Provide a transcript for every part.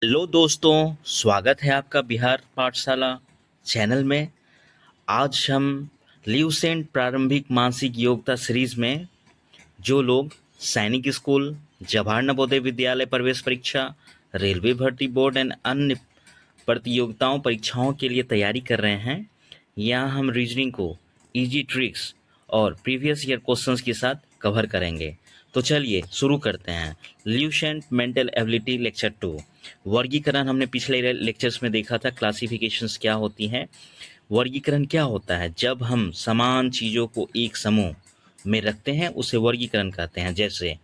Hello दोस्तों, स्वागत है आपका बिहार पाठशाला चैनल में। आज हम ल्यूसेंट प्रारंभिक मानसिक योग्यता सीरीज में जो लोग सैनिक स्कूल, जवाहर नवोदय विद्यालय प्रवेश परीक्षा, रेलवे भर्ती बोर्ड एंड अन्य प्रतियोगिताओं परीक्षाओं के लिए तैयारी कर रहे हैं, यहाँ हम रीजनिंग को इजी ट्रिक्स और प्रीवियस ईयर क्वेश्चंस के साथ कवर करेंगे। तो चलिए शुरू करते हैं। Lucent mental ability lecture 2। वर्गीकरण हमने पिछले लेक्चर्स में देखा था, क्लासिफिकेशंस क्या होती हैं। वर्गीकरण क्या होता है? जब हम समान चीज़ों को एक समूह में रखते हैं उसे वर्गीकरण कहते हैं। जैसे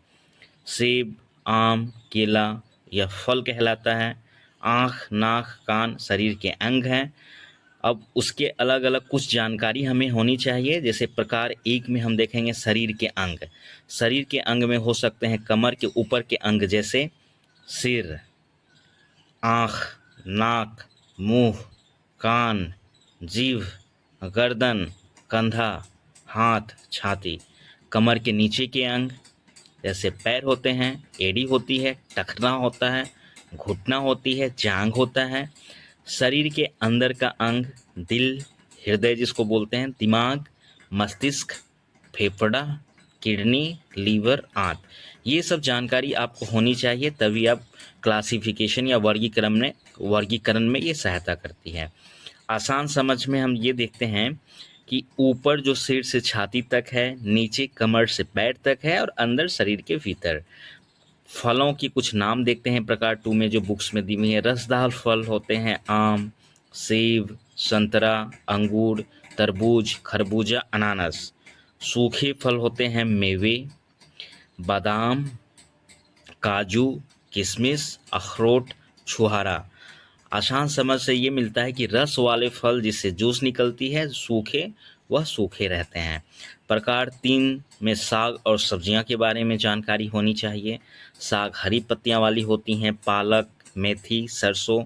सेब, आम, केला यह फल कहलाता है। आँख, नाक, कान शरीर के अंग हैं। अब उसके अलग अलग कुछ जानकारी हमें होनी चाहिए। जैसे प्रकार एक में हम देखेंगे शरीर के अंग। शरीर के अंग में हो सकते हैं कमर के ऊपर के अंग जैसे सिर, आँख, नाक, मुंह, कान, जीभ, गर्दन, कंधा, हाथ, छाती। कमर के नीचे के अंग जैसे पैर होते हैं, एड़ी होती है, टखना होता है, घुटना होती है, जांघ होता है। शरीर के अंदर का अंग दिल, हृदय जिसको बोलते हैं, दिमाग, मस्तिष्क, फेफड़ा, किडनी, लीवर, आंत। ये सब जानकारी आपको होनी चाहिए, तभी आप क्लासिफिकेशन या वर्गीकरण में ये सहायता करती है। आसान समझ में हम ये देखते हैं कि ऊपर जो सिर से छाती तक है, नीचे कमर से पैर तक है और अंदर शरीर के भीतर। फलों की कुछ नाम देखते हैं प्रकार 2 में जो बुक्स में दी हुई है। रसदार फल होते हैं आम, सेब, संतरा, अंगूर, तरबूज, खरबूजा, अनानास। सूखे फल होते हैं मेवे, बादाम, काजू, किशमिश, अखरोट, छुहारा। आसान समझ से ये मिलता है कि रस वाले फल जिससे जूस निकलती है, सूखे वह सूखे रहते हैं। प्रकार 3 में साग और सब्जियां के बारे में जानकारी होनी चाहिए। साग हरी पत्तियां वाली होती हैं, पालक, मेथी, सरसों।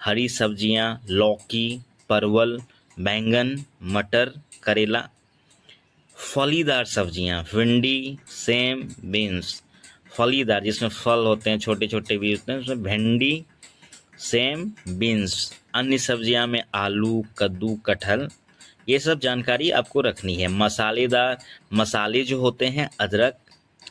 हरी सब्जियां लौकी, परवल, बैंगन, मटर, करेला। फलीदार सब्जियां भिंडी, सेम, बीन्स। फलीदार जिसमें फल होते हैं, छोटे छोटे भी होते हैं, उसमें भिंडी, सेम, बीन्स। अन्य सब्जियां में आलू, कद्दू, कटहल। ये सब जानकारी आपको रखनी है। मसालेदार मसाले जो होते हैं अदरक,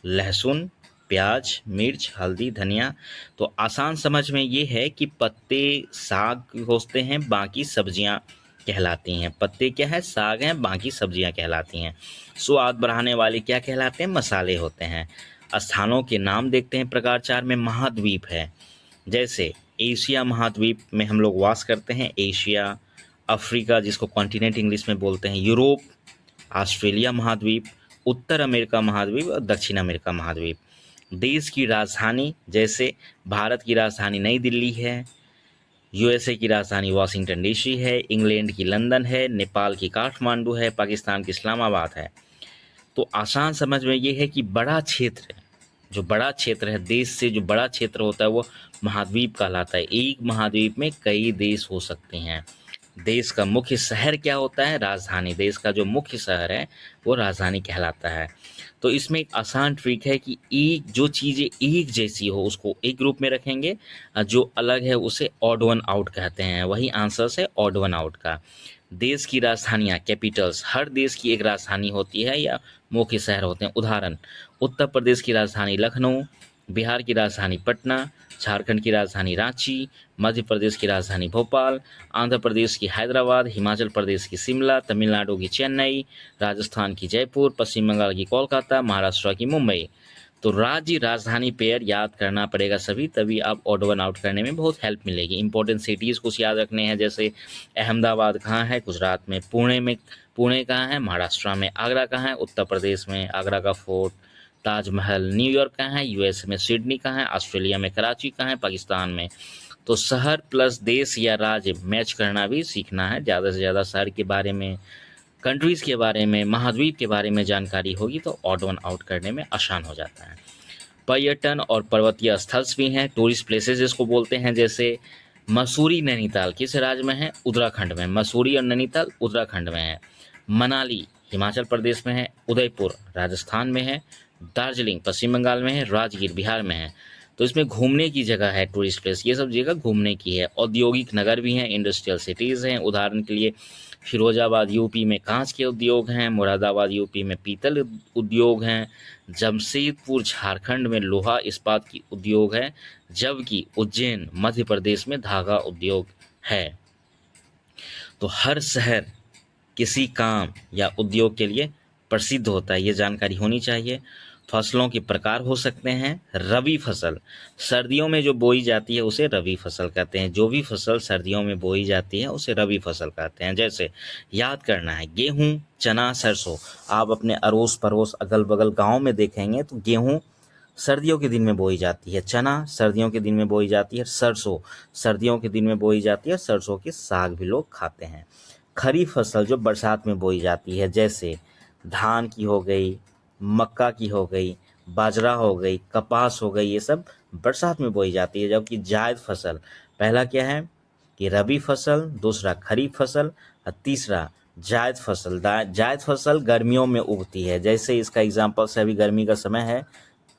लहसुन, प्याज, मिर्च, हल्दी, धनिया। तो आसान समझ में ये है कि पत्ते साग होते हैं, बाकी सब्जियां कहलाती हैं। पत्ते क्या है? साग हैं, बाकी सब्जियां कहलाती हैं। स्वाद बढ़ाने वाले क्या कहलाते हैं? मसाले होते हैं। स्थानों के नाम देखते हैं प्रकार 4 में। महाद्वीप है, जैसे एशिया महाद्वीप में हम लोग वास करते हैं, एशिया। अफ्रीका जिसको कॉन्टिनेंट इंग्लिश में बोलते हैं, यूरोप। ऑस्ट्रेलिया महाद्वीप, उत्तर अमेरिका महाद्वीप और दक्षिण अमेरिका महाद्वीप। देश की राजधानी, जैसे भारत की राजधानी नई दिल्ली है, यूएसए की राजधानी वाशिंगटन डीसी है, इंग्लैंड की लंदन है, नेपाल की काठमांडू है, पाकिस्तान की इस्लामाबाद है। तो आसान समझ में ये है कि बड़ा क्षेत्र, जो बड़ा क्षेत्र है, देश से जो बड़ा क्षेत्र होता है वो महाद्वीप कहलाता है। एक महाद्वीप में कई देश हो सकते हैं। देश का मुख्य शहर क्या होता है? राजधानी। देश का जो मुख्य शहर है वो राजधानी कहलाता है। तो इसमें एक आसान ट्रिक है कि एक जो चीज़ें एक जैसी हो उसको एक ग्रुप में रखेंगे, जो अलग है उसे ऑड वन आउट कहते हैं। वही आंसर है ऑड वन आउट का। देश की राजधानियाँ, कैपिटल्स, हर देश की एक राजधानी होती है या मुख्य शहर होते हैं। उदाहरण, उत्तर प्रदेश की राजधानी लखनऊ, बिहार की राजधानी पटना, झारखंड की राजधानी रांची, मध्य प्रदेश की राजधानी भोपाल, आंध्र प्रदेश की हैदराबाद, हिमाचल प्रदेश की शिमला, तमिलनाडु की चेन्नई, राजस्थान की जयपुर, पश्चिम बंगाल की कोलकाता, महाराष्ट्र की मुंबई। तो राज्य राजधानी पेयर याद करना पड़ेगा सभी, तभी आप ऑड वन आउट करने में बहुत हेल्प मिलेगी। इंपॉर्टेंट सिटीज़ कुछ याद रखने हैं, जैसे अहमदाबाद कहाँ है? गुजरात में। पुणे कहाँ है? महाराष्ट्र में। आगरा कहाँ है? उत्तर प्रदेश में। आगरा का फोर्ट, ताजमहल। न्यूयॉर्क कहाँ है? यूएस में। सिडनी कहाँ है? ऑस्ट्रेलिया में। कराची कहाँ है? पाकिस्तान में। तो शहर प्लस देश या राज्य मैच करना भी सीखना है। ज़्यादा से ज़्यादा शहर के बारे में, कंट्रीज़ के बारे में, महाद्वीप के बारे में जानकारी होगी तो ऑड वन आउट करने में आसान हो जाता है। पर्यटन और पर्वतीय स्थल भी हैं, टूरिस्ट प्लेसेस जिसको बोलते हैं, जैसे मसूरी, नैनीताल किस राज्य में है? उत्तराखंड में। मसूरी और नैनीताल उत्तराखंड में है। मनाली हिमाचल प्रदेश में है। उदयपुर राजस्थान में है। दार्जिलिंग पश्चिम बंगाल में है। राजगीर बिहार में है। तो इसमें घूमने की जगह है, टूरिस्ट प्लेस, ये सब जगह घूमने की है। औद्योगिक नगर भी हैं, इंडस्ट्रियल सिटीज़ हैं। उदाहरण के लिए फिरोजाबाद यूपी में कांच के उद्योग हैं, मुरादाबाद यूपी में पीतल उद्योग हैं, जमशेदपुर झारखंड में लोहा इस्पात की उद्योग है, जबकि उज्जैन मध्य प्रदेश में धागा उद्योग है। तो हर शहर किसी काम या उद्योग के लिए प्रसिद्ध होता है, ये जानकारी होनी चाहिए। फसलों के प्रकार हो सकते हैं। रबी फसल सर्दियों में जो बोई जाती है उसे रबी फसल कहते हैं। जो भी फसल सर्दियों में बोई जाती है उसे रबी फसल कहते हैं। जैसे याद करना है, गेहूं, चना, सरसों। आप अपने अड़ोस पड़ोस अगल बगल गाँव में देखेंगे तो गेहूं सर्दियों के दिन में बोई जाती है, चना सर्दियों के दिन में बोई जाती है, सरसों सर्दियों के दिन में बोई जाती है। सरसों के साग भी लोग खाते हैं। खरीफ फसल जो बरसात में बोई जाती है, जैसे धान की हो गई, मक्का की हो गई, बाजरा हो गई, कपास हो गई, ये सब बरसात में बोई जाती है। जबकि जायद फसल, पहला क्या है कि रबी फसल, दूसरा खरीफ फसल और तीसरा जायद फसल। जायद फसल गर्मियों में उगती है। जैसे इसका एग्जाम्पल से अभी गर्मी का समय है,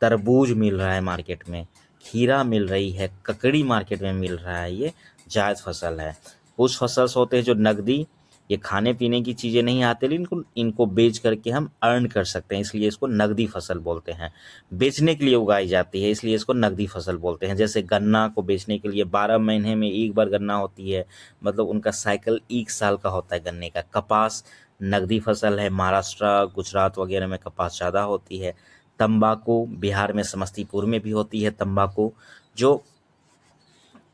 तरबूज मिल रहा है मार्केट में, खीरा मिल रही है, ककड़ी मार्केट में मिल रहा है, ये जायद फसल है। कुछ फसल होते हैं जो नकदी, ये खाने पीने की चीज़ें नहीं आते, लेकिन इनको बेच करके हम अर्न कर सकते हैं, इसलिए इसको नकदी फसल बोलते हैं। बेचने के लिए उगाई जाती है, इसलिए इसको नकदी फसल बोलते हैं। जैसे गन्ना को बेचने के लिए 12 महीने में एक बार गन्ना होती है, मतलब उनका साइकिल 1 साल का होता है गन्ने का। कपास नकदी फसल है, महाराष्ट्र गुजरात वगैरह में कपास ज़्यादा होती है। तंबाकू बिहार में समस्तीपुर में भी होती है तंबाकू, जो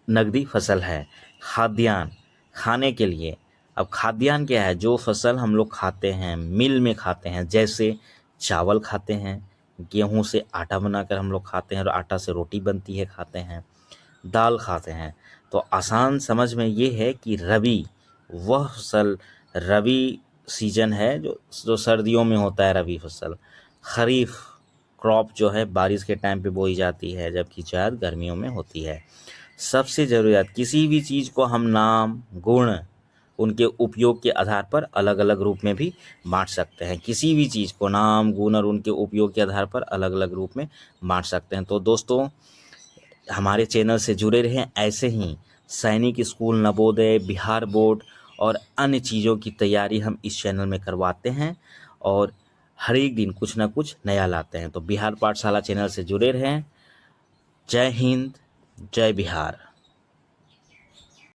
नकदी फसल है। खाद्यान्न खाने के लिए, अब खाद्यान्न क्या है, जो फसल हम लोग खाते हैं, मिल में खाते हैं, जैसे चावल खाते हैं, गेहूं से आटा बनाकर हम लोग खाते हैं और आटा से रोटी बनती है, खाते हैं, दाल खाते हैं। तो आसान समझ में ये है कि रबी वह फसल, रबी सीजन है जो सर्दियों में होता है, रबी फसल। खरीफ क्रॉप जो है बारिश के टाइम पे बोई जाती है, जबकि जायद गर्मियों में होती है। सबसे ज़रूरत, किसी भी चीज़ को हम नाम, गुण, उनके उपयोग के आधार पर अलग अलग रूप में भी बांट सकते हैं। किसी भी चीज़ को नाम, गुण और उनके उपयोग के आधार पर अलग अलग रूप में बांट सकते हैं। तो दोस्तों, हमारे चैनल से जुड़े रहें। ऐसे ही सैनिक स्कूल, नवोदय, बिहार बोर्ड और अन्य चीज़ों की तैयारी हम इस चैनल में करवाते हैं और हर एक दिन कुछ ना कुछ नया लाते हैं। तो बिहार पाठशाला चैनल से जुड़े रहें। जय हिंद, जय बिहार।